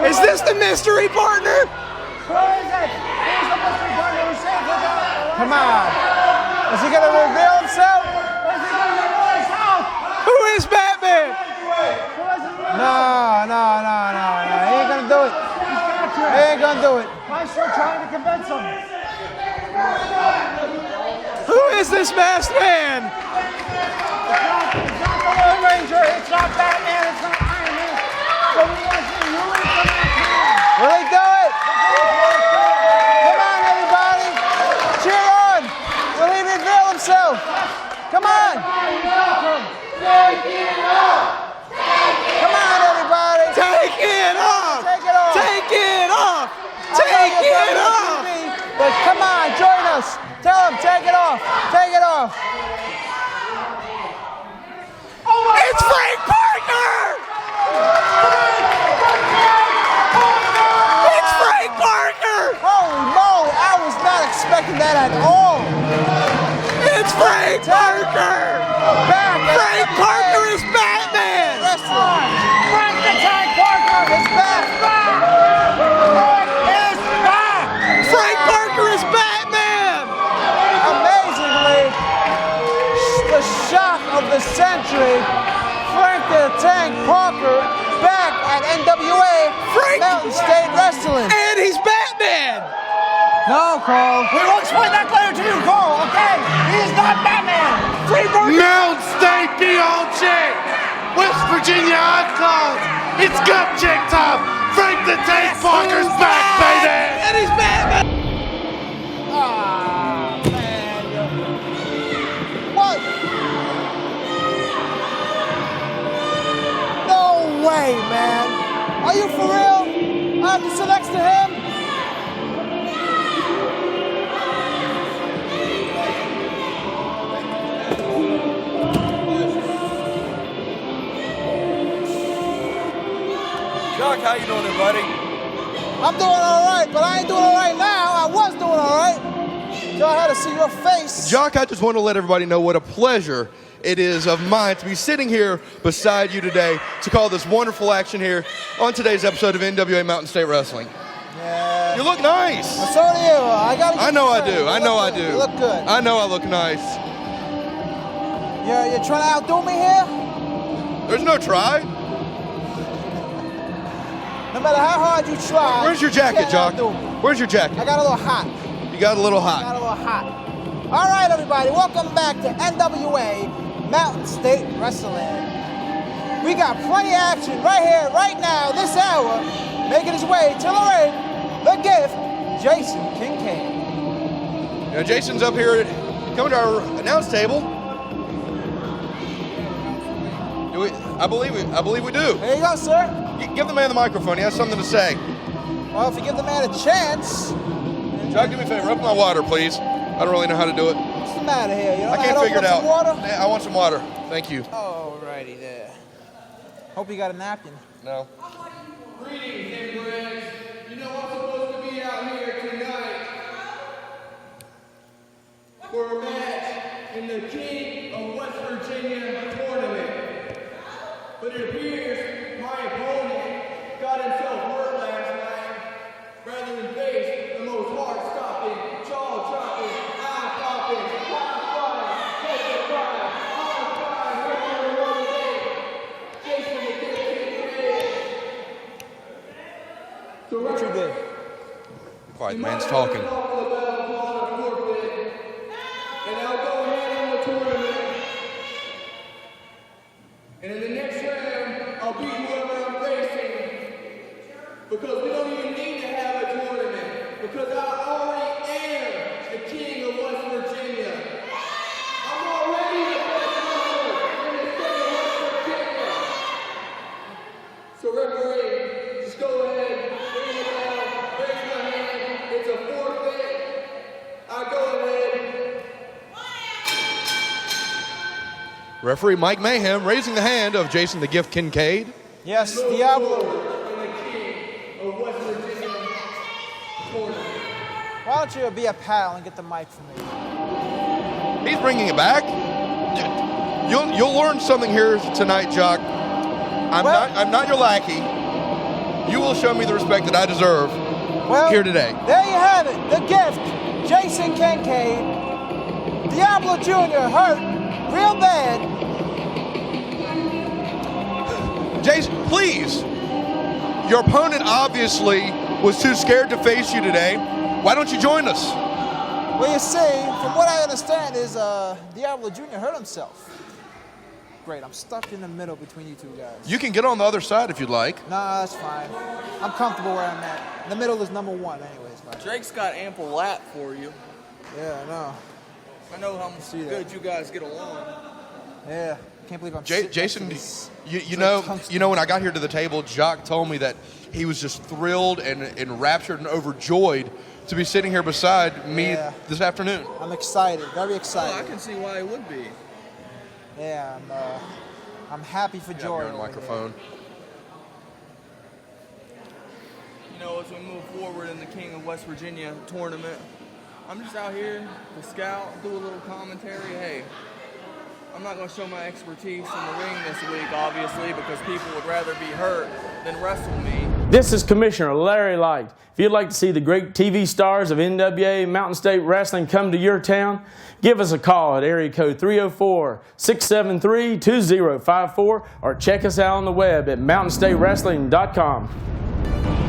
Is this the mystery partner? Who is it? Who's the mystery partner who saved the guy? Come on. Is he gonna reveal himself? Is he gonna reveal himself? Who is Batman? No. He ain't gonna do it. He ain't gonna do it. Maestro trying to convince him. Who is this masked man? It's not the Lone Ranger. It's not Batman. It's not Iron Man. But we want to see who is the masked man. Will he do it? Come on, everybody. Cheer on. Will he reveal himself? Come on. Take it off. Come on, everybody. Take it off! Take it off. Take it off! I know Take you're it on off! TV, but come on, join us. Tell him, take it off. Take it off. It's Frank Parker! It's Frank Parker! Holy moly, I was not expecting that at all. It's Frank Parker! Back. Frank Parker is Batman! Wrestling. Frank the Tank Parker It's back. Frank Parker is Batman! Amazingly, the shock of the century, Frank the Tank Parker back at NWA Mountain State Wrestling. And he's Batman! No, Cole. We will explain that later to you, Cole, okay? He's not Batman! Free Parker! Mountain State BLG! West Virginia Icons! It's gut check time! Frank the Tank Parker's back, baby! And he's Batman! Ah, man. What? No way, man. Are you for real? I have to sit next to him? Doc, how you doing there, buddy? I'm doing all right, but I ain't doing all right now. I was doing all right. So I had to see your face. Jock, I just want to let everybody know what a pleasure it is of mine to be sitting here beside you today to call this wonderful action here on today's episode of NWA Mountain State Wrestling. Yeah. You look nice. So do you. I know I do. I know I do. You look good. I know I look nice. You're trying to outdo me here? There's no try. No matter how hard you try. Where's your jacket, you Jock? can't outdo me. Where's your jacket? I got a little hot. You got a little Got hot. a little hot. All right, everybody, welcome back to NWA Mountain State Wrestling. We got plenty of action right here, right now, this hour, making his way to the ring, the gift, Jason Kincaid. You know, Jason's up here coming to our announce table. I believe we do. Here you go, sir. Give the man the microphone. He has something to say. Well, if you give the man a chance. Jock, do me a favor. Up my water, please. I don't really know how to do it. What's the matter here? You don't I know can't how to figure it open out. some water? I want some water. Thank you. Alrighty there. Hope you got a napkin. No. Greetings, Embrace. You know I'm supposed to be out here tonight for a match in the King of West Virginia tournament. But it appears my opponent got himself hurt last night rather than face the most heart-stopping, jaw-dropping, eye-popping, high-flying, head-to-flying, high-flying wrestler in the world today, Jason the Gift Kincaid. So What you did? Quiet, the man's talking. And I'll go ahead on the tournament. And in the next round, I'll beat whoever I'm facing. Because we don't even need to have a tournament. Because I already am the King of West Virginia. I'm already the best wrestler in the state of West Virginia. So referee, just go ahead, bring it down, raise my hand. It's a forfeit. I go ahead. Referee Mike Mayhem raising the hand of Jason the Gift Kincaid. Yes, Diablo. Why don't you be a pal and get the mic for me? He's bringing it back. You'll learn something here tonight, Jock. I'm not your lackey. you will show me the respect that I deserve here today. There you have it. The gift. Jason Kincaid. Diablo Jr. hurt real bad. Jason, please. Your opponent obviously was too scared to face you today. Why don't you join us? Well, you see, from what I understand is Diablo Jr. hurt himself. Great, I'm stuck in the middle between you two guys. You can get on the other side if you'd like. Nah, that's fine. I'm comfortable where I'm at. The middle is number one anyways. But Drake's got ample lap for you. yeah, I know. I know how much good you guys get along. Yeah, can't believe I'm sitting Jason, next to this you know when I got here to the table, Jock told me that he was just thrilled and enraptured and overjoyed to be sitting here beside me this afternoon. I'm excited, very excited. Well, I can see why it would be. Yeah, I'm happy for Joy. Yeah, microphone. You know, as we move forward in the King of West Virginia tournament, I'm just out here to scout, do a little commentary. Hey, I'm not going to show my expertise in the ring this week, obviously, because people would rather be hurt than wrestle me. This is Commissioner Larry Light. If you'd like to see the great TV stars of NWA Mountain State Wrestling come to your town, give us a call at area code 304-673-2054 or check us out on the web at mountainstatewrestling.com.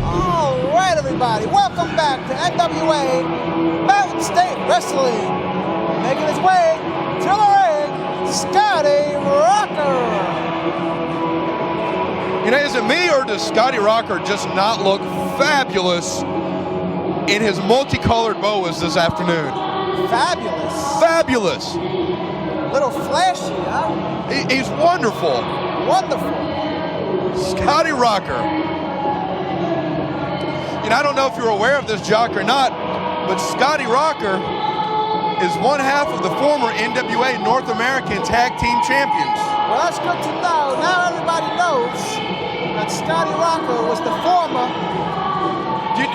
All right, everybody, welcome back to NWA Mountain State Wrestling. Making his way to the ring, Scotty Rocker. You know, is it me or does Scotty Rocker just not look fabulous in his multicolored boas this afternoon? Fabulous. Fabulous. Little flashy, huh? He's wonderful. Wonderful. Scotty Rocker. And I don't know if you're aware of this, Jock, or not, but Scotty Rocker is one half of the former NWA North American Tag Team Champions. Well, that's good to know. Now everybody knows that Scotty Rocker was the former. Do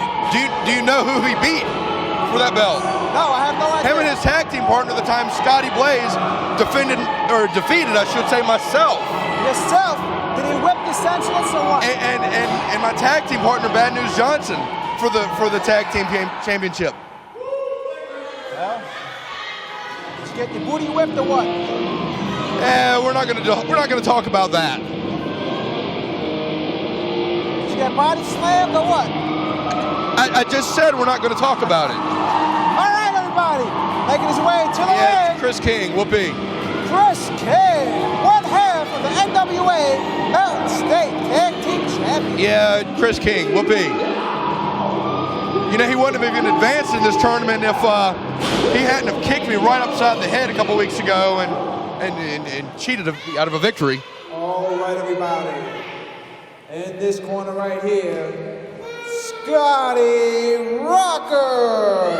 you know who he beat for that belt? No, I have no idea. Him and his tag team partner at the time, Scotty Blaze, defeated, I should say, myself. Yourself? Did he whip the senseless or what? And my tag team partner, Bad News Johnson, for the tag team championship. Well, did you get your booty whipped or what? We're not gonna talk about that. Did you get body slammed or what? I just said we're not gonna talk about it. All right, everybody, making his way to the ring. Chris King, whoopee. Chris King, one half of the NWA Mountain State Tag Team Champion. Yeah, Chris King, whoopee. You know, he wouldn't have even advanced in this tournament if he hadn't have kicked me right upside the head a couple weeks ago and cheated out of a victory. All right, everybody. In this corner right here, Scotty Rocker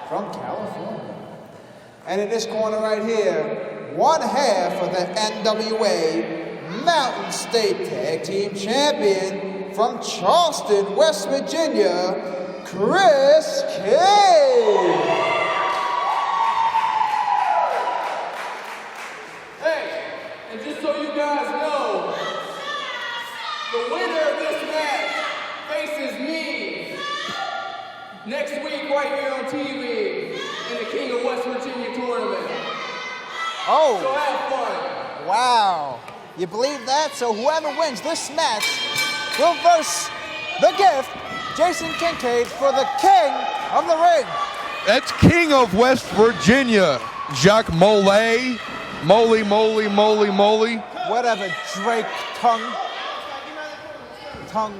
from California. And in this corner right here, one half of the NWA Mountain State Tag Team Champion from Charleston, West Virginia, Chris King. Hey, and just so you guys know, the winner of this match faces me next week right here on TV in the King of West Virginia tournament. Oh. So have fun. Wow. You believe that? So whoever wins this match will verse the gift, Jason Kincaid, for the king of the ring. That's King of West Virginia, Jacques Mollet. Moly. Whatever, Drake, tongue,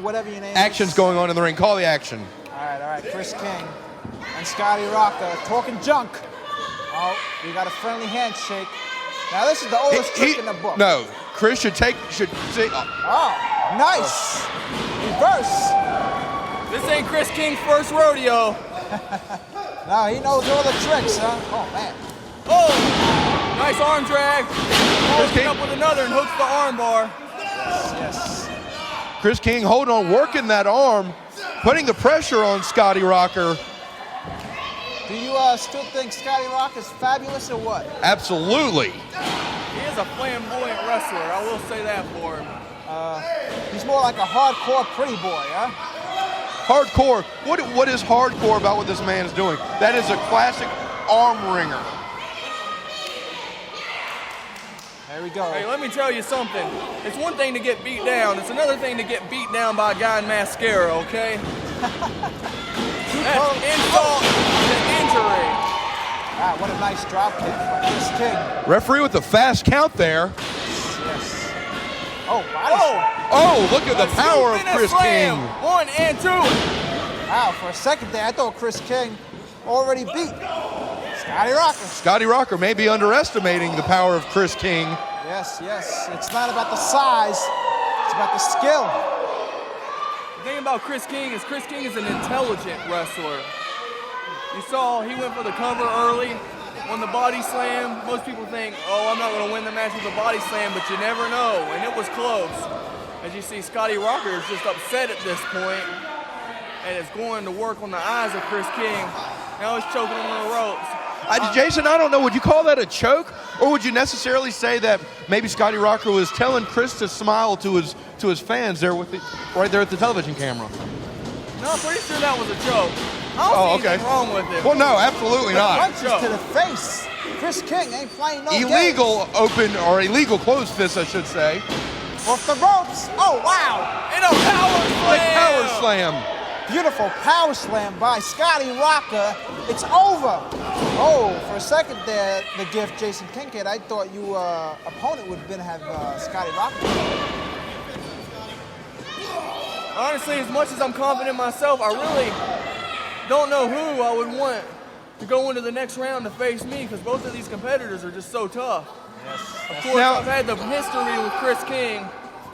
whatever your name is. Action's going on in the ring. Call the action. All right, Chris King and Scotty Rocker talking junk. Oh, we got a friendly handshake. Now this is the oldest trick in the book. No, Chris should say. Oh, nice. Reverse. This ain't Chris King's first rodeo. Now he knows all the tricks, huh? Oh, man. Oh, nice arm drag. Chris King up with another and hooks the arm bar. Yes. Chris King holding on, working that arm, putting the pressure on Scotty Rocker. Do you still think Scotty Rock is fabulous or what? Absolutely. He is a flamboyant wrestler. I will say that for him. He's more like a hardcore pretty boy, huh? Hardcore. What is hardcore about what this man is doing? That is a classic arm wringer. There we go. Hey, let me tell you something. It's one thing to get beat down. It's another thing to get beat down by a guy in mascara, okay? That's insult to injury. Wow, what a nice drop kick by Kris King. Referee with the fast count there. Yes. Oh, wow. Oh, look at the power of Kris King. 1 and 2. Wow, for a second there, I thought Kris King already beat Scotty Rocker. Scotty Rocker may be underestimating the power of Kris King. Yes, yes. It's not about the size, it's about the skill. The thing about Kris King is an intelligent wrestler. You saw he went for the cover early on the body slam. Most people think, oh, I'm not going to win the match with a body slam, but you never know, and it was close. As you see, Scotty Rocker is just upset at this point, and is going to work on the eyes of Kris King. Now he's choking him on the ropes. Jason, I don't know, would you call that a choke? Or would you necessarily say that maybe Scotty Rocker was telling Kris to smile to his fans there right there at the television camera? No, I'm pretty sure that was a choke. I don't see anything wrong with it. Well, no, absolutely not. Punches to the face. Kris King ain't playing no illegal games. Open, or illegal closed fist, I should say. Off the ropes. Oh, wow. And a power slam. Big power slam. Beautiful power slam by Scotty Rocker. It's over. Oh, for a second there, the gift, Jason Kincaid, I thought your opponent would have been Scotty Rocker. Honestly, as much as I'm confident myself, I really don't know who I would want to go into the next round to face me, because both of these competitors are just so tough. Yes. Of course, I've had the history with Kris King,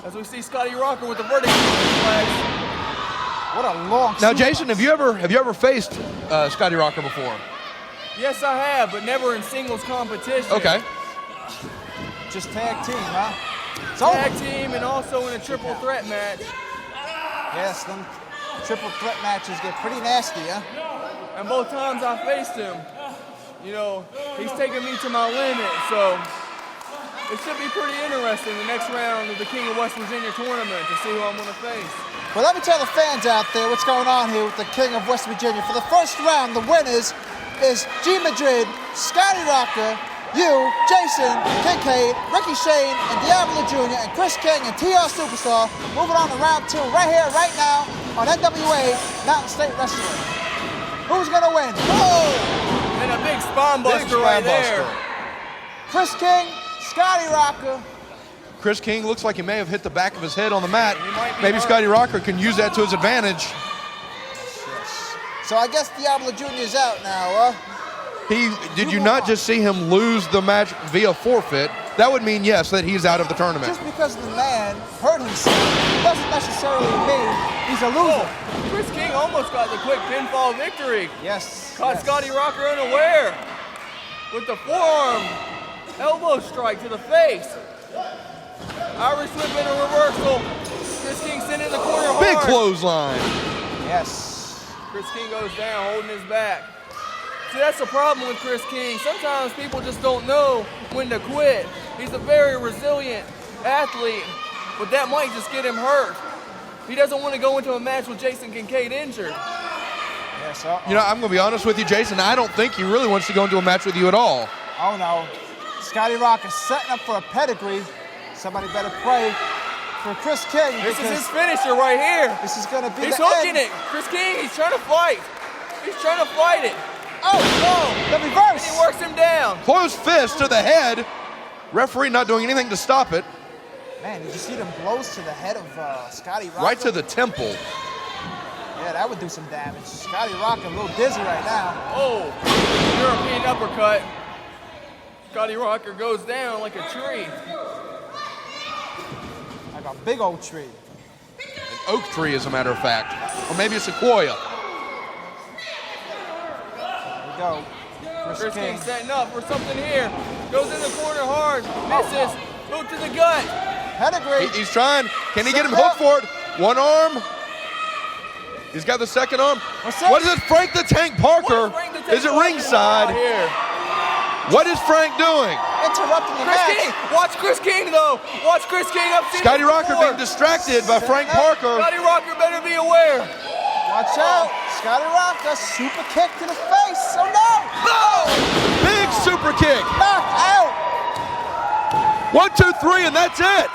as we see Scotty Rocker with the vertical flash. What a long. Now, Jason, have you ever faced Scotty Rocker before? Yes, I have, but never in singles competition. Okay. Just tag team, huh? Tag team and also in a triple threat match. Yes, them triple threat matches get pretty nasty, huh? And both times I faced him, you know, he's taking me to my limit, so it should be pretty interesting the next round of the King of West Virginia tournament to see who I'm going to face. Well, let me tell the fans out there what's going on here with the King of West Virginia. For the first round, the winners is G. Madrid, Scotty Rocker, you, Jason, Kincaid, Ricky Shane, and Diablo Jr., and Kris King, and TR Superstar. Moving on to round 2 right here, right now, on NWA Mountain State Wrestling. Who's going to win? Oh! And a big spine buster right there. Kris King, Scotty Rocker. Kris King looks like he may have hit the back of his head on the mat. Maybe Scotty Rocker can use that to his advantage. Yes. So I guess Diablo Jr. is out now, Did you not just see him lose the match via forfeit? That would mean, yes, that he's out of the tournament. Just because the man hurt himself doesn't necessarily mean he's a loser. Oh, Kris King almost got the quick pinfall victory. Yes. Caught Scotty Rocker unaware with the forearm elbow strike to the face. Irish whip in a reversal. Kris King sent in the corner hard. Big clothesline. Yes. Kris King goes down, holding his back. See, that's the problem with Kris King. Sometimes people just don't know when to quit. He's a very resilient athlete, but that might just get him hurt. He doesn't want to go into a match with Jason Kincaid injured. Yes, You know, I'm going to be honest with you, Jason. I don't think he really wants to go into a match with you at all. Oh, no. Scotty Rocker setting up for a pedigree. Somebody better pray for Kris King. This is his finisher right here. This is going to be He's the hooking end. it. Kris King, he's trying to fight. He's trying to fight it. Oh, no. The reverse. And he works him down. Closed fist to the head. Referee not doing anything to stop it. Man, did you see them blows to the head of Scotty Rocker? Right to the temple. Yeah, that would do some damage. Scotty Rocker a little dizzy right now. Oh, European uppercut. Scotty Rocker goes down like a tree. Like a big old tree. An oak tree, as a matter of fact. Or maybe a sequoia. There we go. Kris King setting up for something here. Goes in the corner hard. Misses. Boot to the gut. Pedigree. He's trying. Can he get him hooked for it? One arm. He's got the second arm. What's What is it? Frank the Tank Parker. Frank the Tank Is it Parker ringside? here? What is Frank doing? Interrupting the Kris match. King! Watch Kris King, though! Watch Kris King up. Scotty Rocker being distracted by Frank Parker. Scotty Rocker better be aware. Watch out. Scotty Rocker, super kick to the face. Oh no! Big super kick. Knocked out. 1, 2, 3, and that's it.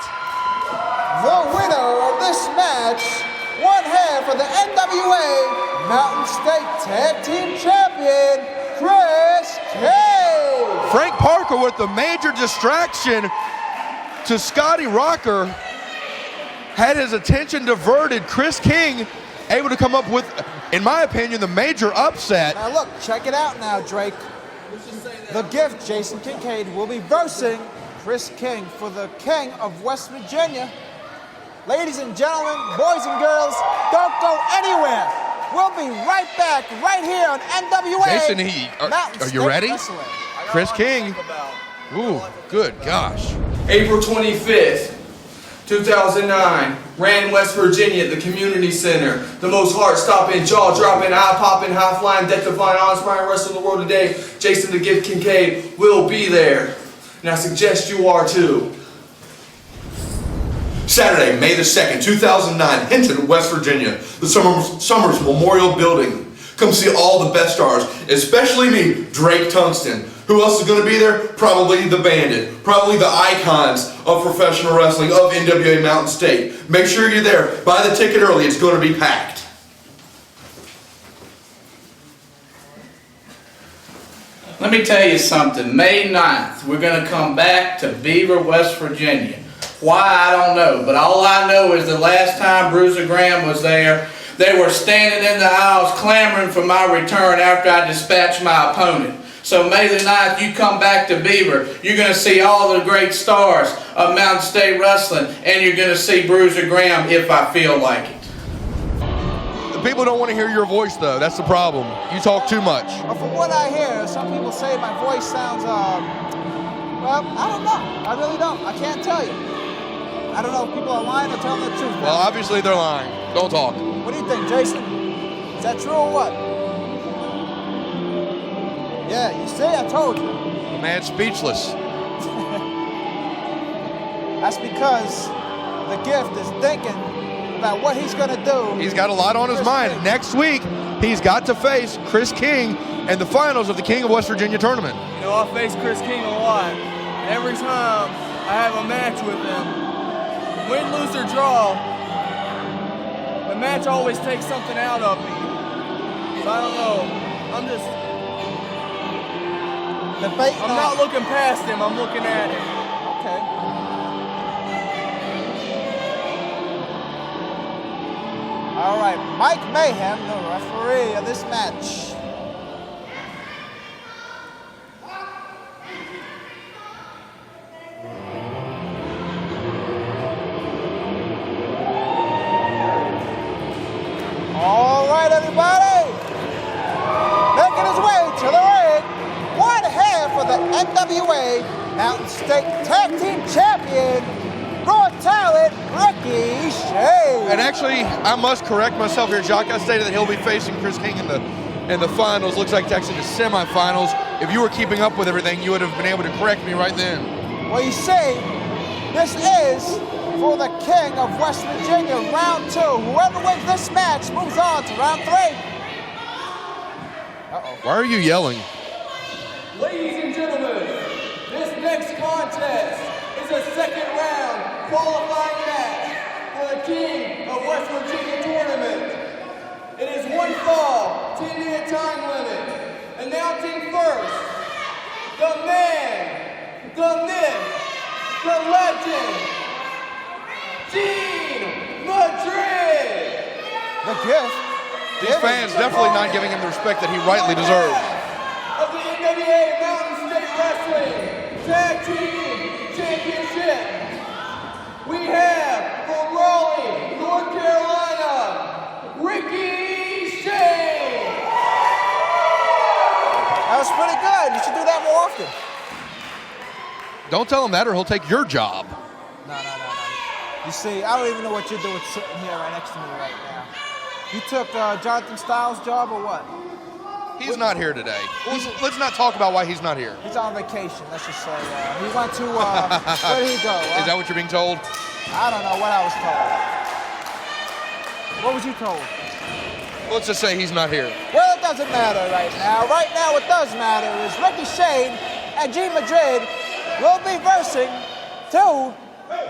The winner of this match, one half of the NWA Mountain State Tag Team Champion, Kris King. Frank Parker with the major distraction to Scotty Rocker had his attention diverted. Kris King able to come up with, in my opinion, the major upset. Now look, check it out now, Drake. The Gift, Jason Kincaid, will be versing Kris King for the King of West Virginia. Ladies and gentlemen, boys and girls, don't go anywhere. We'll be right back, right here on NWA. Jason, Mountain are you State ready? Wrestling. Kris King. Ooh, good gosh. April 25th, 2009, Rand, West Virginia, at the Community Center. The most heart-stopping, jaw-dropping, eye-popping, high-flying, death-defying, awe-inspiring wrestler in the world today, Jason the Gift Kincaid, will be there. And I suggest you are too. Saturday, May the 2nd, 2009, Hinton, West Virginia, the Summers Memorial Building. Come see all the best stars, especially me, Drake Tungsten. Who else is going to be there? Probably the Bandit. Probably the icons of professional wrestling of NWA Mountain State. Make sure you're there. Buy the ticket early. It's going to be packed. Let me tell you something. May 9th, we're going to come back to Beaver, West Virginia. Why, I don't know. But all I know is the last time Bruiser Graham was there, they were standing in the aisles clamoring for my return after I dispatched my opponent. So May the 9th, you come back to Beaver, you're going to see all the great stars of Mountain State Wrestling, and you're going to see Bruiser Graham if I feel like it. The people don't want to hear your voice, though. That's the problem. You talk too much. Well, from what I hear, some people say my voice sounds, well, I don't know. I really don't. I can't tell you. I don't know if people are lying or telling the truth. Well, obviously they're lying. Don't talk. What do you think, Jason? Is that true or what? Yeah, you see, I told you. The man's speechless. That's because the Gift is thinking about what he's going to do. He's got a lot on his mind. King. Next week, he's got to face Kris King in the finals of the King of West Virginia tournament. You know, I face Kris King a lot. Every time I have a match with him, win, lose, or draw, the match always takes something out of me. So I don't know. I'm not looking past him, I'm looking at him. Okay. All right, Mike Mayhem, the referee of this match. All right, everybody. Making his way to the ring, one half of the NWA Mountain State Tag Team Champion, Raw Talent, Ricky Shea. And actually, I must correct myself here. Jacques, I stated that he'll be facing Kris King in the finals. Looks like it's actually the semifinals. If you were keeping up with everything, you would have been able to correct me right then. Well, you see, this is for the King of West Virginia, round 2. Whoever wins this match moves on to round 3. Why are you yelling? Ladies and gentlemen, this next contest is a second round qualifying match for the King of West Virginia tournament. It is one fall, 10-minute time limit. Announcing first, the man, the myth, the legend, Madrid. The Gift. These fans definitely not giving him the respect that he rightly deserves. Of the NWA Mountain State Wrestling Tag Team Championship, we have from Raleigh, North Carolina, Ricky Shea. That was pretty good. You should do that more often. Don't tell him that or he'll take your job. No. You see, I don't even know what you're doing sitting here right next to me right now. You took Jonathan Styles' job or what? He's not here today. Let's not talk about why he's not here. He's on vacation, let's just say. He went to, where did he go? Is that what you're being told? I don't know what I was told. What was you told? Let's just say he's not here. Well, it doesn't matter right now. Right now, what does matter is Ricky Shane and G Madrid will be versing to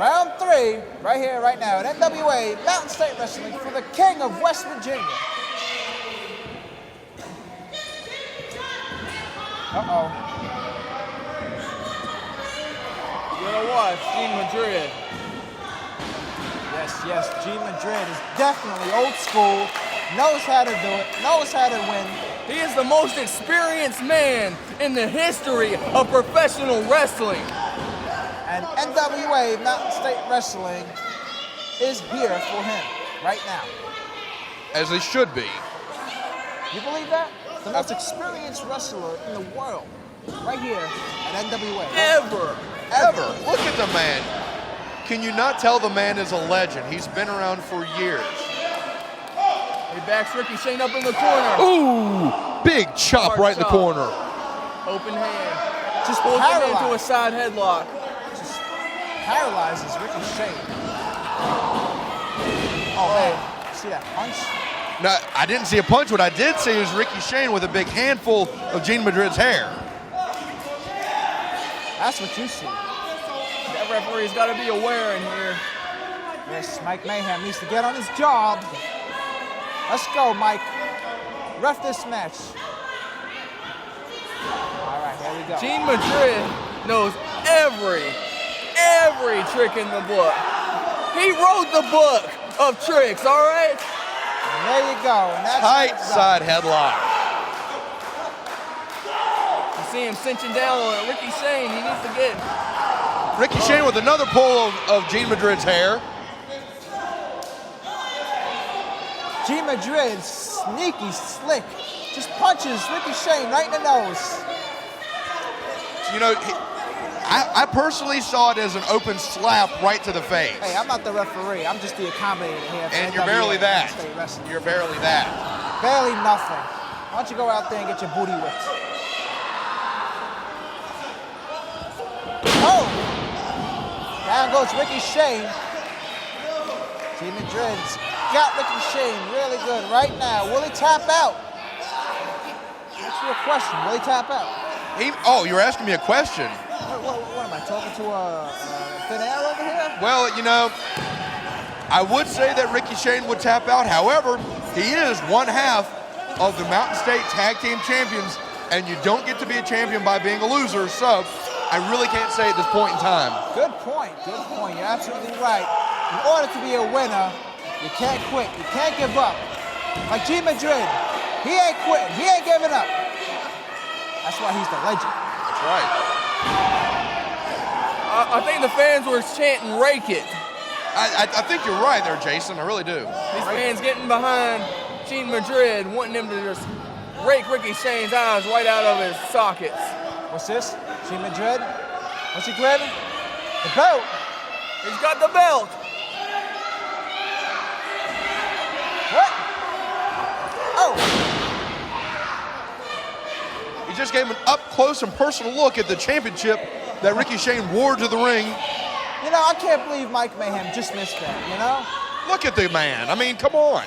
round 3 right here, right now at NWA Mountain State Wrestling for the King of West Virginia. Uh-oh. You're gonna watch G Madrid. Yes, G Madrid is definitely old school, knows how to do it, knows how to win. He is the most experienced man in the history of professional wrestling. And NWA Mountain State Wrestling is here for him right now. As they should be. You believe that? The most experienced wrestler in the world, right here at NWA. Ever. Look at the man. Can you not tell the man is a legend? He's been around for years. He backs Ricky Shane up in the corner. Ooh, big chop Hard right in the chop. corner. Open hand. Just Pulls him into a paralyzed. side headlock. Just paralyzes Ricky Shane. Oh, man. See that punch? No, I didn't see a punch. What I did see was Ricky Shane with a big handful of Gene Madrid's hair. That's what you see. That referee's got to be aware in here. Yes, Mike Mayhem needs to get on his job. Let's go, Mike. Ref this match. All right, here we go. Gene Madrid knows every trick in the book. He wrote the book of tricks, all right? And there you go. And that's Tight side headlock. You see him cinching down on it. Ricky Shane, he needs to get... Ricky Shane with another pull of Gene Madrid's hair. G Madrid, sneaky, slick, just punches Ricky Shane right in the nose. You know, I personally saw it as an open slap right to the face. Hey, I'm not the referee. I'm just the accommodator here. And you're barely that. You're barely that. Barely nothing. Why don't you go out there and get your booty whipped? Oh! Down goes Ricky Shane. G Madrid's got Ricky Shane really good right now. Will he tap out? That's your question. Will he tap out? Oh, you're asking me a question. What am I talking to a thin air over here? Well, you know, I would say that Ricky Shane would tap out. However, he is one half of the Mountain State Tag Team Champions, and you don't get to be a champion by being a loser. So I really can't say at this point in time. Good point. Good point. You're absolutely right. In order to be a winner, you can't quit. You can't give up. Like G Madrid, he ain't quitting. He ain't giving up. That's why he's the legend. That's right. I think the fans were chanting, "Rake it." I think you're right there, Jason. I really do. These fans getting behind Gene Madrid, wanting him to just rake Ricky Shane's eyes right out of his sockets. What's this? G Madrid? What's he grabbing? The belt. He's got the belt. What? Oh. He just gave an up-close and personal look at the championship that Ricky Shane wore to the ring. You know, I can't believe Mike Mayhem just missed that, you know? Look at the man. I mean, come on.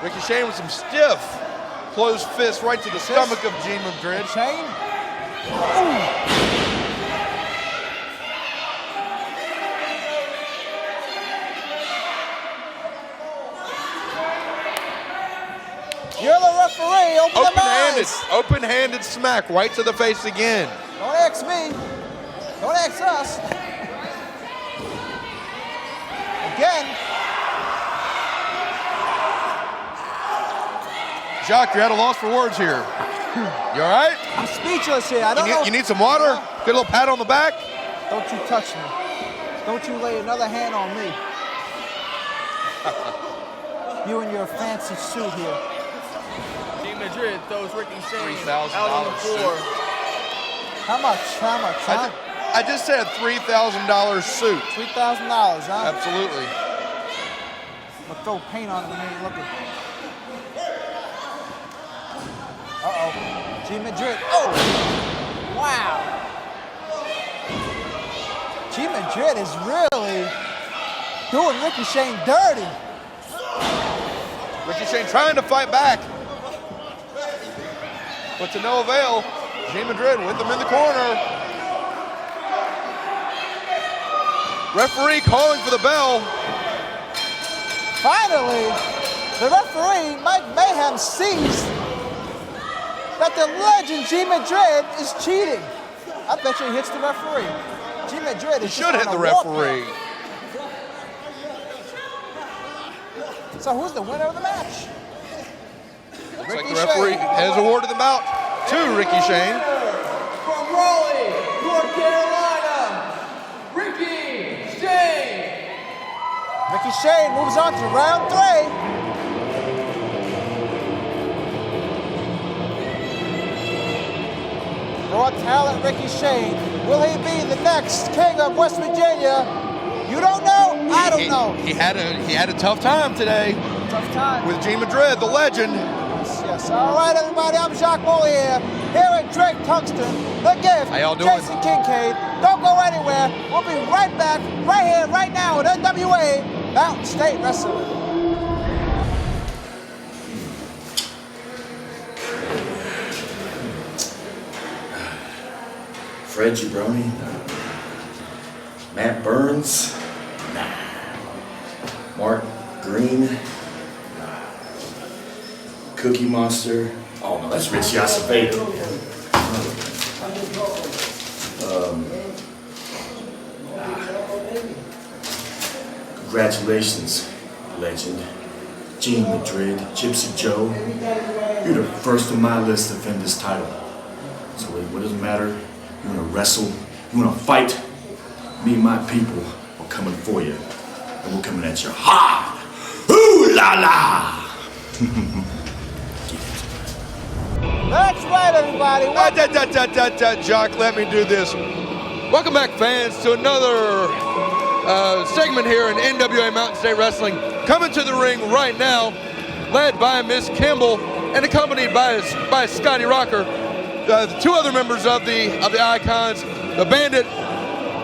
Ricky Shane with some stiff closed fists right to the stomach of Gene Madrid. Shane? Ooh. You're the referee. Open the eyes. Open-handed smack right to the face again. Don't ask me. Don't ask us. Again. Jacques, you're at a loss for words here. You all right? I'm speechless here. I don't know. You need some water? Get a little pat on the back? Don't you touch me. Don't you lay another hand on me. You and your fancy suit here. Gene Madrid throws Ricky Shane $3,000 out on the floor. How much? How much? Huh? I just said $3,000 suit. $3,000, huh? Absolutely. I'm gonna throw paint on it when you're looking. Uh-oh. G Madrid. Oh! Wow. G Madrid is really doing Ricky Shane dirty. Ricky Shane trying to fight back. But to no avail. G Madrid with them in the corner. Referee calling for the bell. Finally, the referee, Mike Mayhem, sees that the legend G Madrid is cheating. I bet you he hits the referee. G Madrid is Should hit the referee. So who's the winner of the match? Looks like the referee has awarded the bout to Ricky Shane. From Raleigh, North Carolina, Ricky Shane. Ricky Shane moves on to round 3. Raw talent Ricky Shane. Will he be the next king of West Virginia? You don't know? I don't know. He had a tough time today. Tough time. With G Madrid, the legend. Yes. All right, everybody. I'm Jacques Mollier here at Drake Tungsten. The Gift. How y'all doing? Jason Kincaid. Don't go anywhere. We'll be right back, right here, right now at NWA Mountain State Wrestling. Fred Jabroni, Matt Burns, nah. Mark Green, nah. Cookie Monster, oh no, that's Rich Yasavedo. Congratulations, legend. Gene Madrid, Gypsy Joe, you're the first on my list to defend this title. So what does it matter? You wanna wrestle, you wanna fight, me and my people are coming for you. And we're coming at you. Ha! Ooh la la! That's right, everybody. Jock, let me do this. Welcome back, fans, to another segment here in NWA Mountain State Wrestling. Coming to the ring right now, led by Miss Kimble and accompanied by Scotty Rocker. The two other members of the Icons, the Bandit,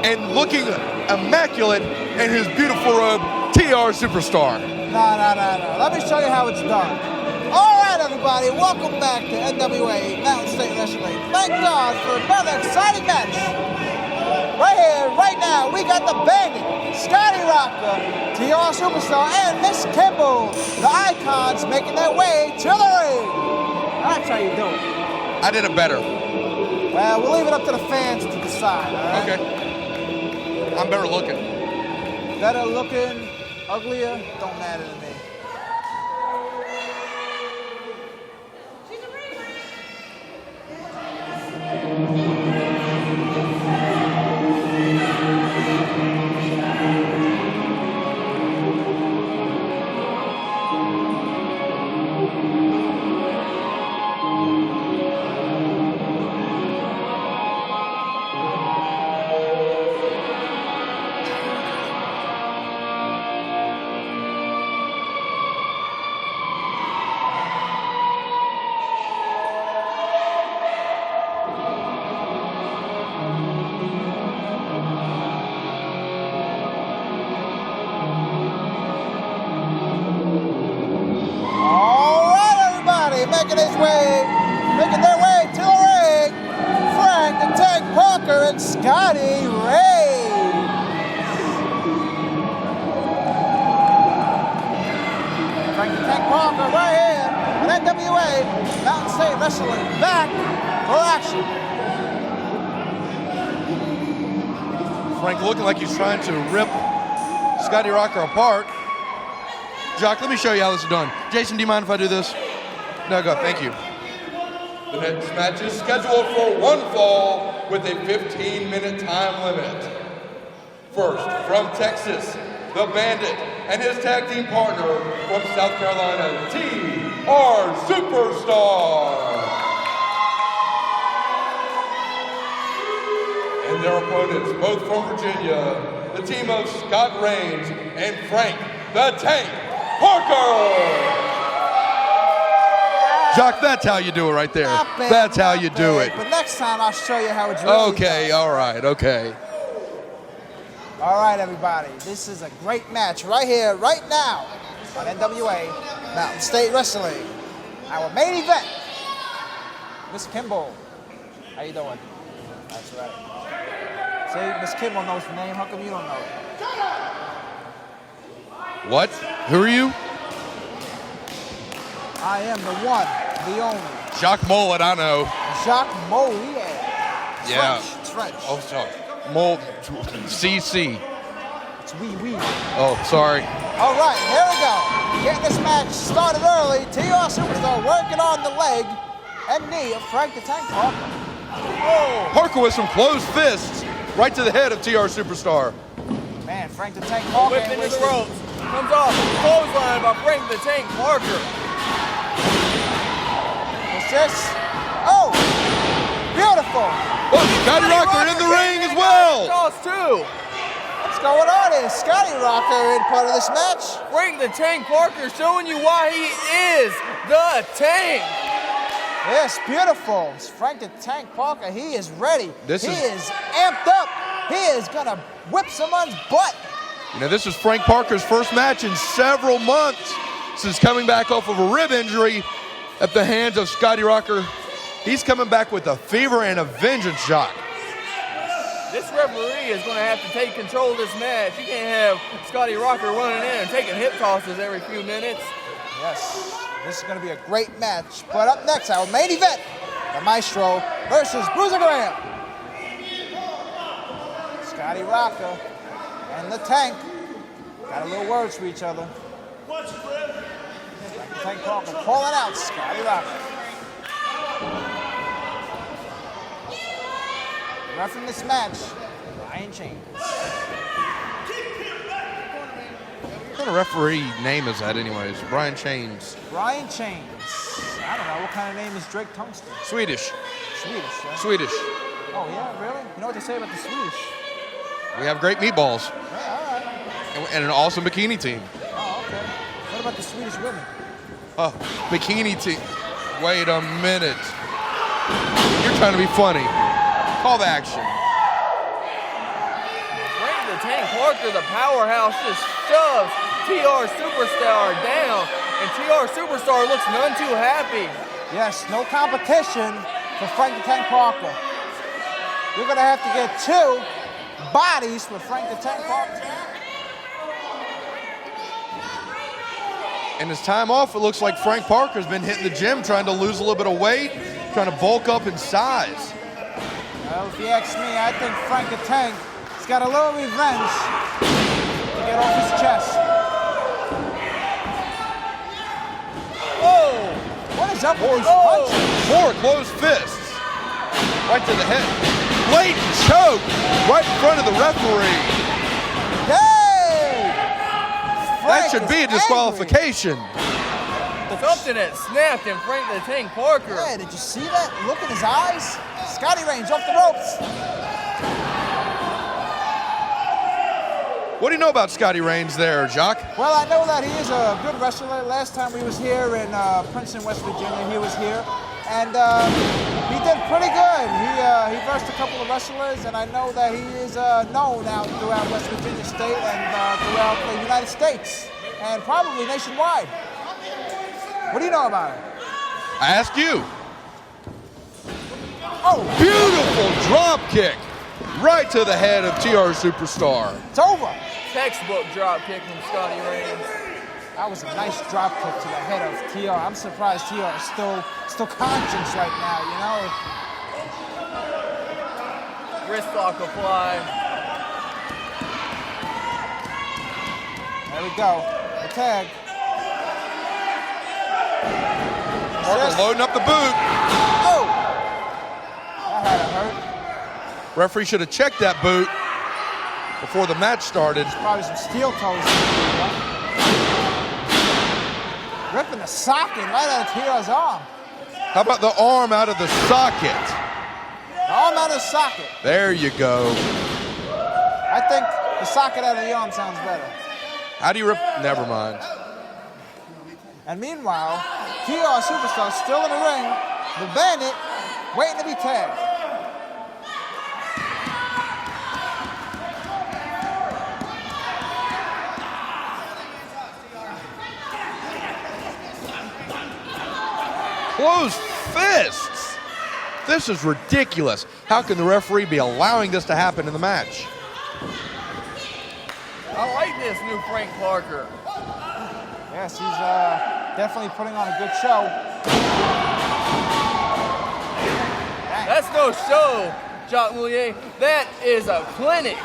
and looking immaculate in his beautiful robe, TR Superstar. No. Let me show you how it's done. All right, everybody, welcome back to NWA Mountain State Wrestling. Thank God for another exciting match. Right here, right now, we got the Bandit, Scotty Rocker, TR Superstar, and Miss Kimble, the Icons, making their way to the ring. That's how you do it. I did it better. Well, we'll leave it up to the fans to decide, all right? Okay. I'm better looking. Better looking, uglier, don't matter to me. Making their way to the ring, Frank the Tank Parker and Scotty Ray. Frank the Tank Parker right here at NWA Mountain State Wrestling, back for action. Frank looking like he's trying to rip Scotty Rocker apart. Jock, let me show you how this is done. Jason, do you mind if I do this? No, go. Thank you. The next match is scheduled for one fall with a 15-minute time limit. First, from Texas, the Bandit and his tag team partner from South Carolina, TR Superstar. their opponents, both from Virginia, the team of Scott Reigns and Frank the Tank Parker. Jock, that's how you do it right there. Bad, that's how you do bad, it. But next time I'll show you how it's really Okay, done. all right, okay. All right, everybody. This is a great match right here, right now on NWA Mountain State Wrestling. Our main event. Miss Kimble. How you doing? That's right. See, Miss Kimble knows the name. How come you don't know it? What? Who are you? I am the one, the only. Jacques Mollet, I know. Jacques Mollet. Yeah. French. It's French. Oh, sorry. Mollet. CC. It's wee. Oh, sorry. All right, here we go. Getting this match started early. TR Superstar working on the leg and knee of Frank the Tank Parker. Oh. Parker with some closed fists right to the head of TR Superstar. Man, Frank the Tank Parker. Whipped into the ropes. Comes off. Clothesline by Frank the Tank Parker. What's this? Oh! Beautiful! Oh, Scotty Rocker in the ring as well! Toss too. What's going on here? Scotty Rocker in part of this match. Frank the Tank Parker showing you why he is the Tank. Yes, beautiful. It's Frank the Tank Parker. He is ready. He is amped up. He is gonna whip someone's butt. You know, this is Frank Parker's first match in several months since coming back off of a rib injury at the hands of Scotty Rocker. He's coming back with a fever and a vengeance shot. This referee is going to have to take control of this match. You can't have Scotty Rocker running in and taking hip tosses every few minutes. Yes, this is going to be a great match. But up next, our main event, the Maestro versus Bruiser. Scotty Rocker and the Tank got a little words for each other. Frank the Tank Parker calling out Scotty Rocker. Ref in this match, Brian Chains. What kind of referee name is that anyways? Brian Chains. Brian Chains. I don't know, what kind of name is Drake Tungsten? Swedish. Swedish, right? Swedish. Oh yeah, really? You know what they say about the Swedish? We have great meatballs. Yeah, all right. And an awesome bikini team. Oh, okay. What about the Swedish women? Oh, bikini team. Wait a minute. You're trying to be funny. Call to action. Frank the Tank Parker, the powerhouse, just shoves TR Superstar down, and TR Superstar looks none too happy. Yes, no competition for Frank the Tank Parker. You're gonna have to get 2 bodies for Frank the Tank Parker. In his time off, it looks like Frank Parker's been hitting the gym, trying to lose a little bit of weight, trying to bulk up in size. Well, if you ask me, I think Frank the Tank has got a little revenge to get off his chest. Oh! What is up with these punches? 4 closed fists. Right to the head. Blatant choke right in front of the referee. Hey! That should be a disqualification. Something that snapped in Frank the Tank Parker. Yeah, did you see that? Look in his eyes. Scotty Reigns off the ropes. What do you know about Scotty Reigns there, Jock? Well, I know that he is a good wrestler. Last time he was here in Princeton, West Virginia, he was here. And he did pretty good. He versed a couple of wrestlers, and I know that he is known out throughout West Virginia State and throughout the United States, and probably nationwide. What do you know about it? I ask you. Oh! Beautiful drop kick right to the head of TR Superstar. It's over. Textbook drop kick from Scotty Reigns. That was a nice drop kick to the head of TR. I'm surprised TR is still conscious right now, you know? Wrist lock applied. There we go. The tag. Parker loading up the boot. Oh! That had to hurt. Referee should have checked that boot before the match started. Probably some steel toes. Ripping the socket right out of TR's arm. How about the arm out of the socket? Arm out of socket. There you go. I think the socket out of the arm sounds better. How do you rip? Never mind. And meanwhile, TR Superstar still in the ring. The Bandit waiting to be tagged. Closed fists. This is ridiculous. How can the referee be allowing this to happen in the match? I like this new Frank Parker. Yes, he's definitely putting on a good show. That's no show, Jacques Moulier. That is a clinic.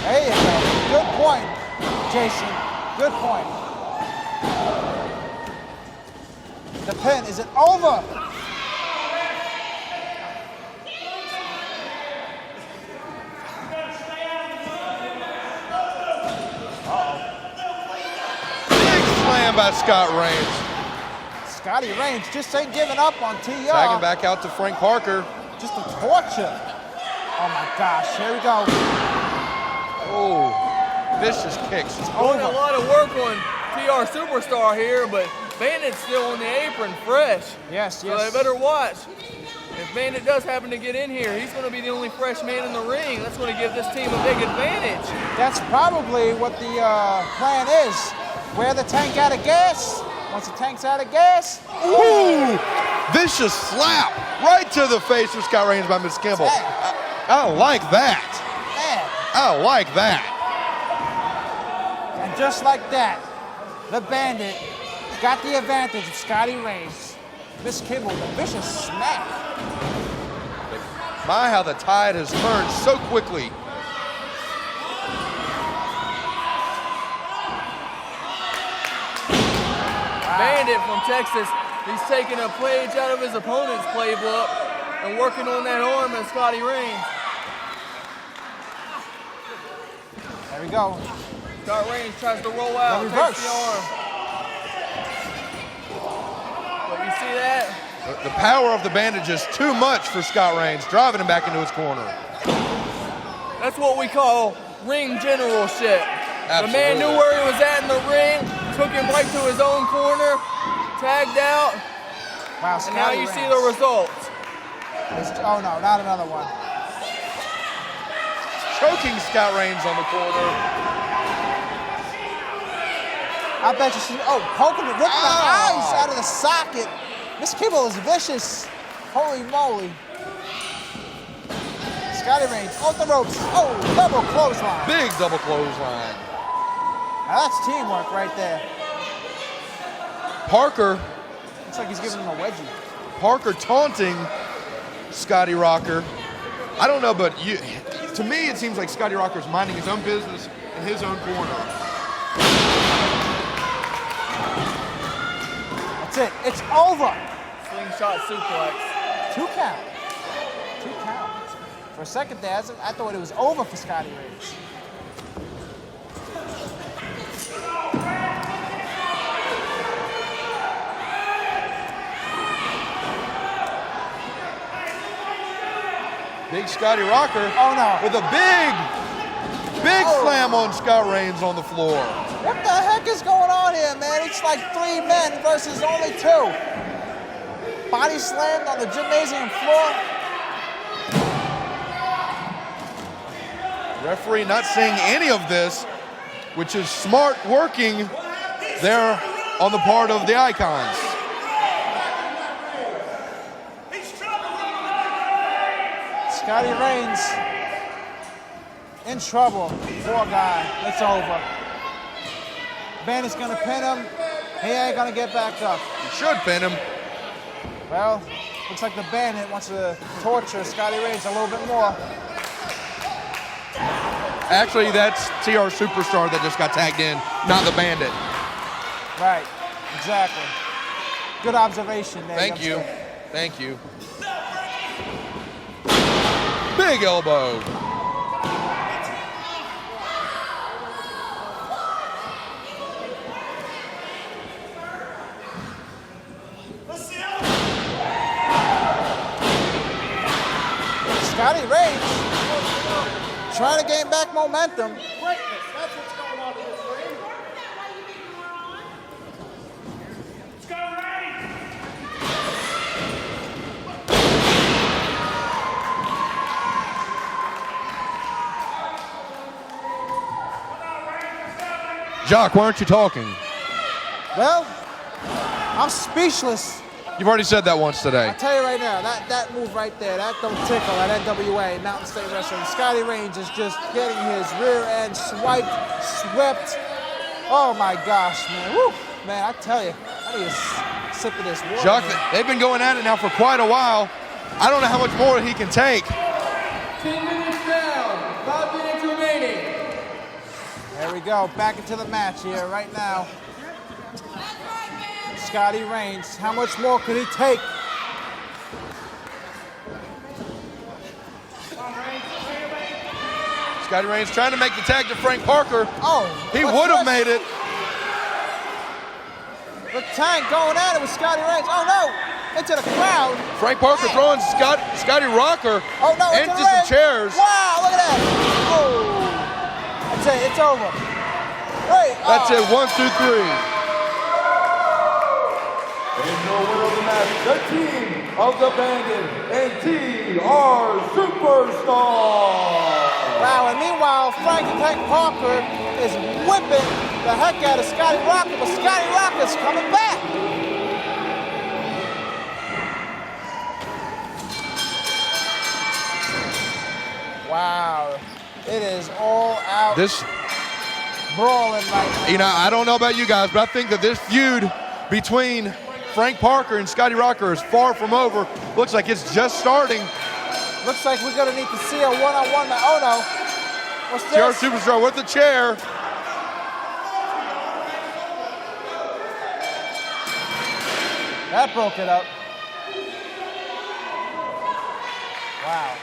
There you go. Good point, Jason. Good point. The pin, is it over? By Scott Reigns. Scotty Reigns just ain't giving up on TR. Tagging back out to Frank Parker. Just a torture. Oh my gosh, here we go. Oh, vicious kicks. It's Doing a lot of work on TR Superstar here, but Bandit's still on the apron fresh. Yes, so they better watch. If Bandit does happen to get in here, he's going to be the only fresh man in the ring. That's going to give this team a big advantage. That's probably what the plan is. Wear the tank out of gas. Once the tank's out of gas. Ooh! Vicious slap right to the face of Scott Reigns by Miss Kimble. I like that. I like that. And just like that, the Bandit got the advantage of Scotty Reigns. Miss Kimble, the vicious smack. My, how the tide has turned so quickly. Bandit from Texas, he's taking a page out of his opponent's playbook and working on that arm of Scotty Reigns. There we go. Scott Reigns tries to roll out, takes the arm. But you see that? The power of the bandage is too much for Scott Reigns, driving him back into his corner. That's what we call ring generalship. Absolutely. The man knew where he was at in the ring, took him right to his own corner, tagged out, wow, and now you see the results. Oh no, not another one. Choking Scott Reigns on the corner. I bet you poking it, ripping the eyes out of the socket. Miss Kimble is vicious. Holy moly. Scotty Reigns off the ropes. Oh, double clothesline. Big double clothesline. Now that's teamwork right there. Parker. Looks like he's giving him a wedgie. Parker taunting Scotty Rocker. I don't know, but to me it seems like Scotty Rocker's minding his own business in his own corner. That's it. It's over. Slingshot suplex. 2 count. 2 count. For a second there, I thought it was over for Scotty Reigns. Big Scotty Rocker. Oh no. With a big slam on Scott Reigns on the floor. What the heck is going on here, man? It's like 3 men versus only 2. Body slammed on the gymnasium floor. Referee not seeing any of this, which is smart working there on the part of the Icons. Scotty Reigns in trouble. Poor guy. It's over. Bandit's gonna pin him. He ain't gonna get back up. He should pin him. Well, looks like the Bandit wants to torture Scotty Reigns a little bit more. Actually, that's TR Superstar that just got tagged in, not the Bandit. Right, exactly. Good observation there. Thank you. Thank you. Big elbow. Scotty Reigns trying to gain back momentum. Greatness, that's what's going on in this ring. Jock, why aren't you talking? Well, I'm speechless. You've already said that once today. I'll tell you right now, that move right there, that don't tickle at NWA, Mountain State Wrestling. Scotty Reigns is just getting his rear end swiped, swept. Oh my gosh, man. Woo. Man, I tell you, I need a sip of this water. Jock, they've been going at it now for quite a while. I don't know how much more he can take. 10 minutes down, 5 minutes remaining. There we go, back into the match here right now. Scotty Reigns, how much more could he take? Scotty Reigns trying to make the tag to Frank Parker. Oh, he would have made it. The Tank going at it with Scotty Reigns. Oh no, into the crowd. Frank Parker throwing Scotty Rocker into some chairs. Wow, look at that. Oh, that's it, it's over. Hey, that's it, 1, 2, 3. And the winner of the match, the team of the Bandit and TR Superstar. Wow, and meanwhile, Frankie Tank Parker is whipping the heck out of Scotty Rocker, but Scotty Rocker's coming back. Wow, it is all out. This brawling right now. You know, I don't know about you guys, but I think that this feud between Frank Parker and Scotty Rocker is far from over. Looks like it's just starting. Looks like we're gonna need to see a one-on-one match. Oh no. What's this? TR Superstar with the chair. That broke it up. Wow.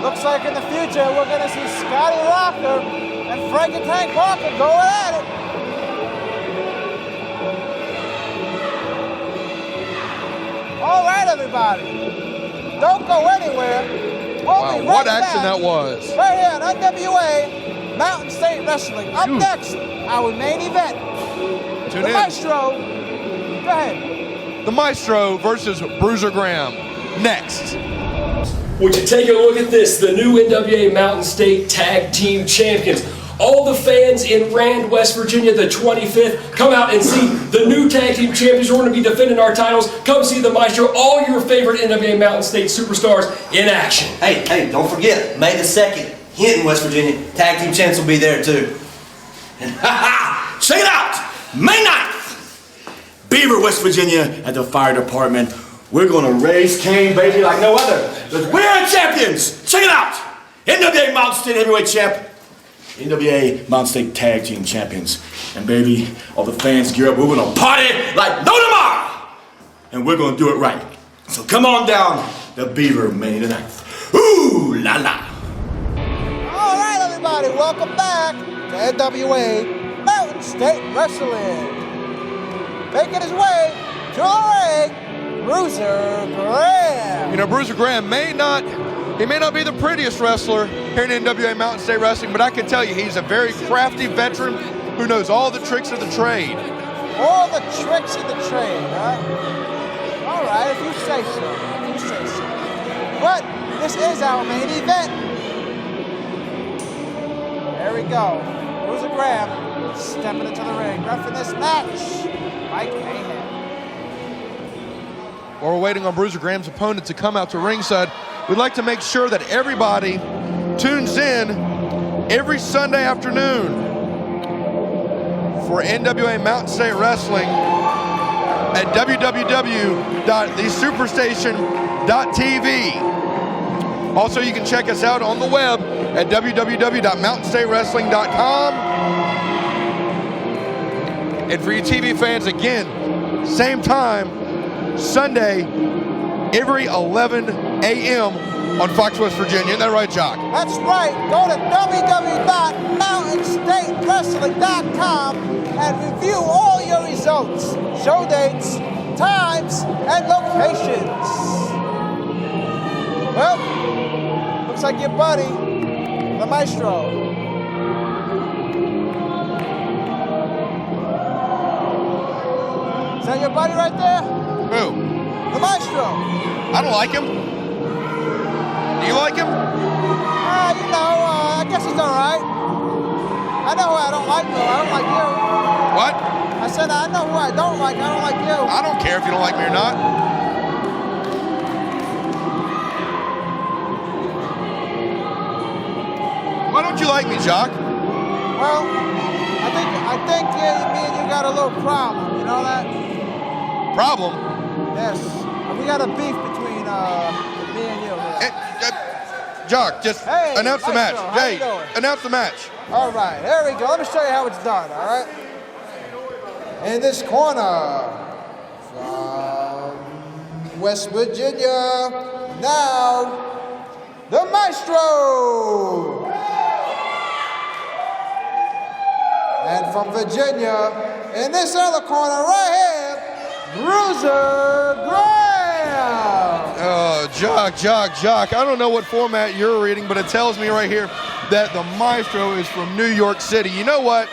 Looks like in the future we're gonna see Scotty Rocker and Frankie Tank Parker going at it. All right, everybody. Don't go anywhere. Wow, what action that was. Right here on NWA Mountain State Wrestling. Up next, our main event. Tune the in. Maestro. Go ahead. The Maestro versus Bruiser Graham. Next. Would you take a look at this? The new NWA Mountain State Tag Team Champions. All the fans in Rand, West Virginia, the 25th, come out and see the new Tag Team Champions. We're going to be defending our titles. Come see the Maestro, all your favorite NWA Mountain State superstars in action. Hey, don't forget, May the 2nd, Hinton, West Virginia. Tag Team Champs will be there too. And check it out! May 9th, Beaver, West Virginia, at the fire department. We're going to raise Kane, baby, like no other. We are champions! Check it out! NWA Mountain State Heavyweight Champ. NWA Mountain State Tag Team Champions. And baby, all the fans gear up. We're going to party like no tomorrow. And we're going to do it right. So come on down to Beaver, May the 9th. Ooh la la. All right, everybody, welcome back to NWA Mountain State Wrestling. Making his way to the ring, Bruiser Graham. You know, Bruiser Graham may not be the prettiest wrestler here in NWA Mountain State Wrestling, but I can tell you he's a very crafty veteran who knows all the tricks of the trade. All the tricks of the trade, huh? All right, if you say so. But this is our main event. There we go. Bruiser Graham stepping into the ring. Ref in this match, Mike Mayhem. While we're waiting on Bruiser Graham's opponent to come out to ringside, we'd like to make sure that everybody tunes in every Sunday afternoon for NWA Mountain State Wrestling at www.thesuperstation.tv. Also, you can check us out on the web at www.mountainstatewrestling.com. And for you TV fans, again, same time, Sunday, every 11 a.m. on Fox, West Virginia. Isn't that right, Jock? That's right. Go to www.mountainstatewrestling.com and review all your results, show dates, times and locations. Well, looks like your buddy, the Maestro. Is that your buddy right there? Who? The Maestro. I don't like him. Do you like him? You know, I guess he's all right. I know who I don't like, though. I don't like you. What? I said I know who I don't like. I don't like you. I don't care if you don't like me or not. Why don't you like me, Jock? Well, I think me and you got a little problem. You know that? Problem? Yes. We got a beef between me and you here. Jock, just announce the match. Maestro, how you doing? Announce the match. All right, here we go. Let me show you how it's done, all right? In this corner, from West Virginia, now, the Maestro. And from Virginia, in this other corner right here, Bruiser Graham. Oh, Jock. I don't know what format you're reading, but it tells me right here that the Maestro is from New York City. You know what?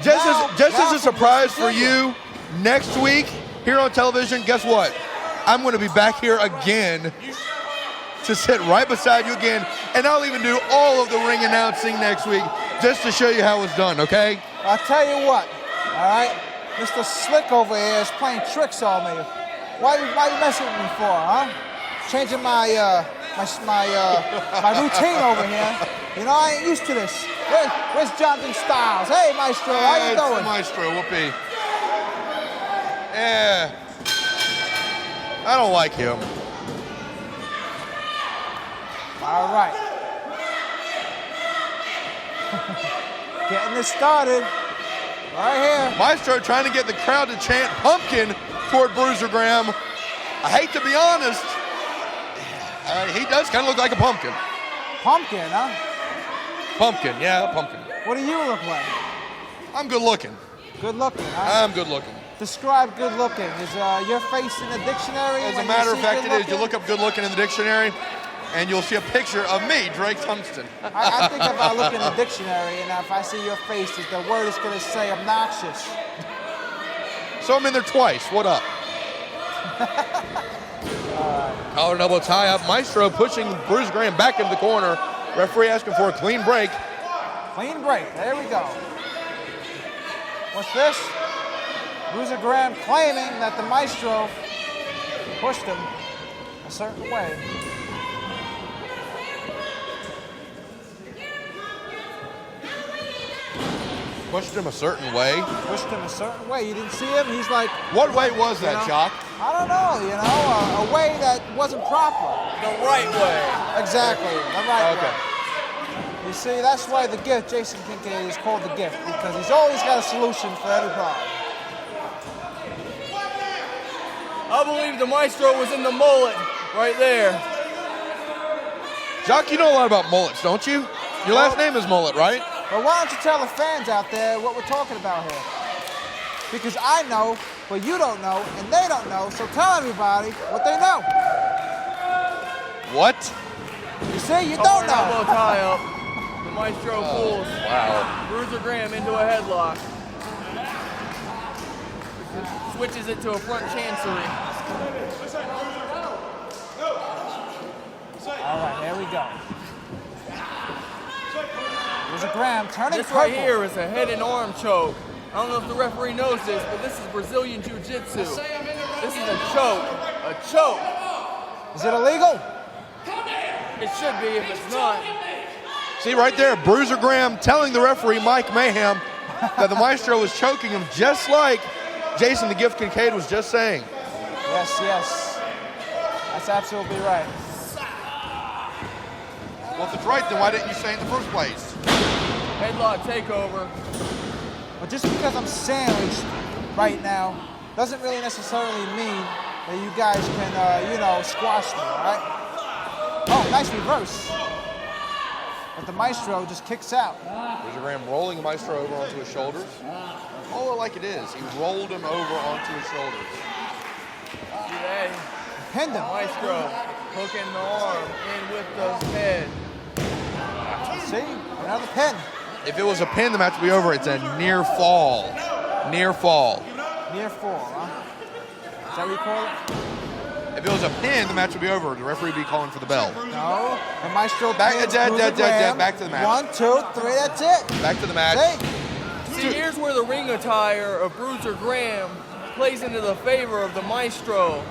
Just as a surprise for you, next week here on television, guess what? I'm going to be back here again to sit right beside you again, and I'll even do all of the ring announcing next week just to show you how it's done, okay? I'll tell you what, all right? Mr. Slick over here is playing tricks on me. Why you messing with me for, huh? Changing my routine over here. You know, I ain't used to this. Where's Jonathan Styles? Hey, Maestro, how you doing? Maestro, whoopee. Yeah. I don't like him. All right. Getting this started. Right here. Maestro trying to get the crowd to chant pumpkin toward Bruiser Graham. I hate to be honest. He does kind of look like a pumpkin. Pumpkin, huh? Pumpkin, yeah, pumpkin. What do you look like? I'm good looking. Good looking, huh? I'm good looking. Describe good looking. Is your face in the dictionary? As a matter of fact, it is. You look up good looking in the dictionary, and you'll see a picture of me, Drake Tungsten. I think if I look in the dictionary and if I see your face, the word is going to say obnoxious. So I'm in there twice. What up? Collar and elbow tie up. Maestro pushing Bruiser Graham back into the corner. Referee asking for a clean break. Clean break. There we go. What's this? Bruiser Graham claiming that the Maestro pushed him a certain way. Pushed him a certain way. Pushed him a certain way. You didn't see him? He's like... What way was that, Jock? I don't know, a way that wasn't proper. The right way. Exactly, the right way. You see, that's why the gift, Jason Kincaid, is called the gift, because he's always got a solution for every problem. I believe the Maestro was in the mullet right there. Jock, you know a lot about mullets, don't you? Your last name is Mullet, right? But why don't you tell the fans out there what we're talking about here? Because I know, but you don't know, and they don't know, so tell everybody what they know. What? You see, you don't know. Elbow tie up. The Maestro pulls Bruiser Graham into a headlock. Switches it to a front chancery. All right, here we go. Bruiser Graham turning This right here is a head and arm choke. I don't know if the referee knows this, but this is Brazilian Jiu-Jitsu. This is a choke. A choke. Is it illegal? It should be if it's not. See right there, Bruiser Graham telling the referee, Mike Mayhem, that the Maestro was choking him just like Jason the Gift Kincaid was just saying. Yes. That's absolutely right. Well, if it's right, then why didn't you say it in the first place? Headlock takeover. But just because I'm sandwiched right now doesn't really necessarily mean that you guys can, squash me, all right? Oh, nice reverse. But the Maestro just kicks out. Bruiser Graham rolling the Maestro over onto his shoulders. Call it like it is. He rolled him over onto his shoulders. See that? Pinned him. Maestro hooking the arm in with the head. See? Another pin. If it was a pin, the match would be over. It's a near fall. Near fall. Near fall, huh? Is that what you call it? If it was a pin, the match would be over. The referee would be calling for the bell. No. The Maestro Back to the match. 1, 2, 3, that's it. Back to the match. See, here's where the ring attire of Bruiser Graham plays into the favor of the Maestro.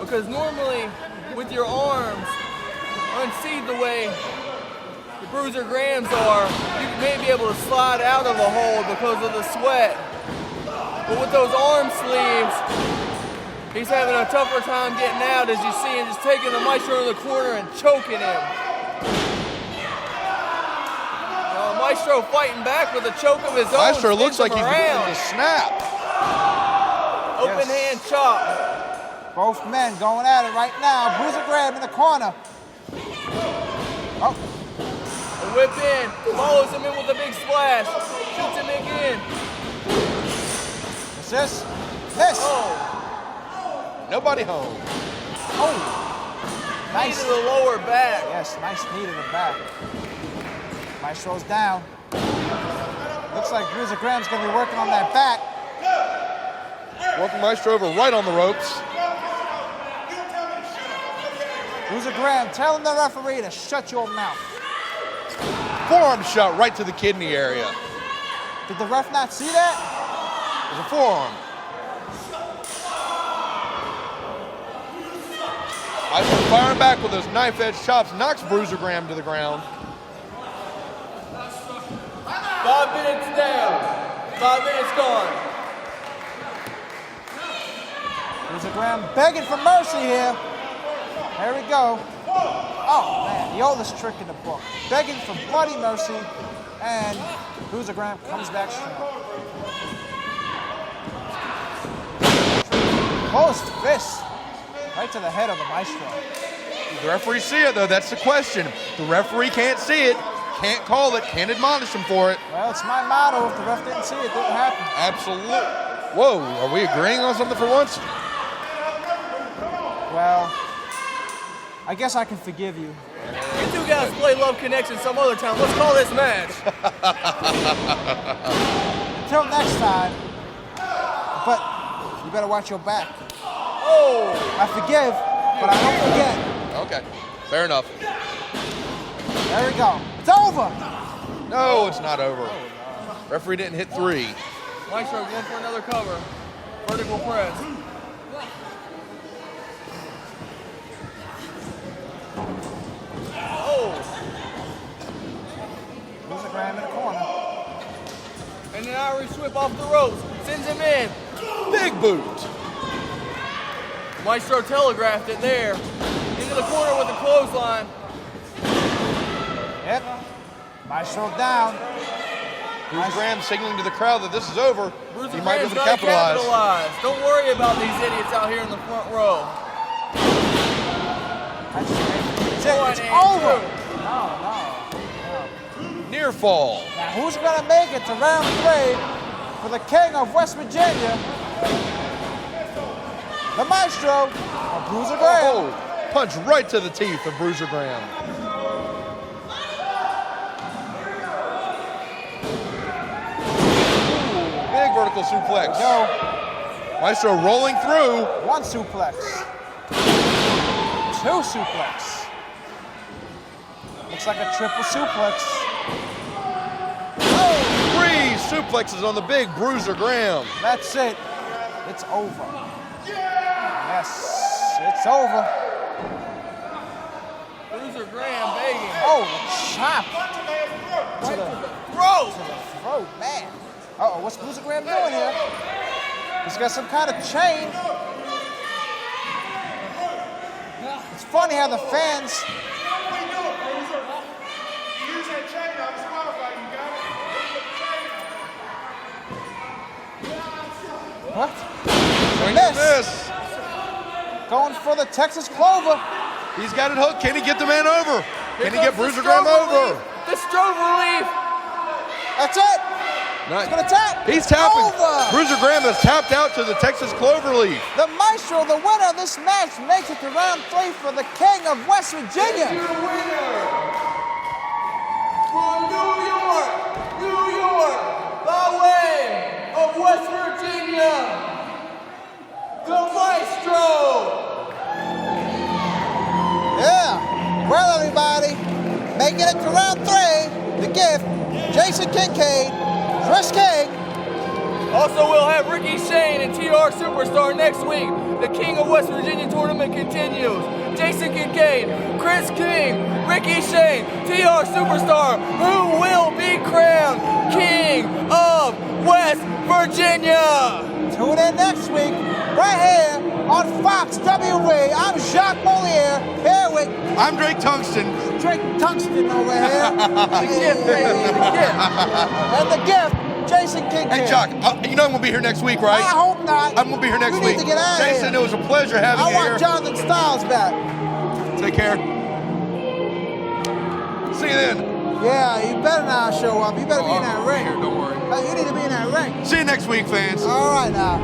Because normally, with your arms unseated the way the Bruiser Grahams are, you may be able to slide out of a hold because of the sweat. But with those arm sleeves, he's having a tougher time getting out, as you see him just taking the Maestro to the corner and choking him. Maestro fighting back with a choke of his own. Maestro looks like he's around. going to snap. Open hand chop. Both men going at it right now. Bruiser Graham in the corner. Oh. A whip in, follows him in with a big splash. Shoots him again. Assist. Miss. Oh. Nobody home. Oh. Nice. Knee to the lower back. Yes, nice knee to the back. Maestro's down. Looks like Bruiser Graham's going to be working on that back. Working Maestro over right on the ropes. Bruiser Graham telling the referee to shut your mouth. Forearm shot right to the kidney area. Did the ref not see that? There's a forearm. Maestro firing back with those knife-edge chops, knocks Bruiser Graham to the ground. 5 minutes down. 5 minutes gone. Bruiser Graham begging for mercy here. There we go. Oh, man, the oldest trick in the book. Begging for bloody mercy, and Bruiser Graham comes back strong. Closed fist right to the head of the Maestro. The referee see it, though. That's the question. The referee can't see it, can't call it, can't admonish him for it. Well, it's my motto. If the ref didn't see it, it didn't happen. Absolutely. Whoa, are we agreeing on something for once? Well, I guess I can forgive you. You two guys play Love Connection some other time. Let's call this match. Until next time. But you better watch your back. Oh! I forgive, but I don't forget. Okay, fair enough. There we go. It's over. No, it's not over. Referee didn't hit 3. Maestro going for another cover. Vertical press. Oh! Bruiser Graham in the corner. And an Irish whip off the ropes. Sends him in. Big boot. Maestro telegraphed it there. Into the corner with a clothesline. Yep. Maestro down. Bruiser Graham signaling to the crowd that this is over. Bruiser He might be able to Graham's gotta capitalize. Don't worry about these idiots out here in the front row. It's over. No. Near fall. Now who's gonna make it to round 3 for the king of West Virginia? The Maestro or Bruiser Graham? Oh, punch right to the teeth of Bruiser Graham. Big vertical suplex. Go. Maestro rolling through. 1 suplex. 2 suplex. Looks like a triple suplex. 3 suplexes on the big Bruiser Graham. That's it. It's over. Yes, it's over. Bruiser Graham begging. Oh, chop. To the throat. To the throat, man. Uh-oh, what's Bruiser Graham doing here? He's got some kind of chain. It's funny how the fans... What? Miss. Going for the Texas Clover. He's got it hooked. Can he get the man over? Can he get Bruiser Graham over? The stroke relief. That's it. He's gonna tap. He's tapping. Over. Bruiser Graham has tapped out to the Texas Cloverleaf. The Maestro, the winner of this match, makes it to round 3 for the King of West Virginia. Your winner from New York, by way of West Virginia, the Maestro. Yeah. Well, everybody, making it to round 3, the gift, Jason Kincaid, Kris King. Also, we'll have Ricky Shane and TR Superstar next week. The King of West Virginia tournament continues. Jason Kincaid, Kris King, Ricky Shane, TR Superstar, who will be crowned King of West Virginia. Tune in next week, right here on Fox WA. I'm Jacques Moliere, here with... I'm Drake Tungsten. Drake Tungsten over here. The gift, baby, the gift. And the gift, Jason Kincaid. Hey, Jock, you know I'm going to be here next week, right? I hope not. I'm going to be here next We week. need to get out of here. Jason, it was a pleasure having you I here. want Jonathan Styles back. Take care. See you then. Yeah, you better not show up. You better be in that ring. Here, don't worry. You need to be in that ring. See you next week, fans. All right now.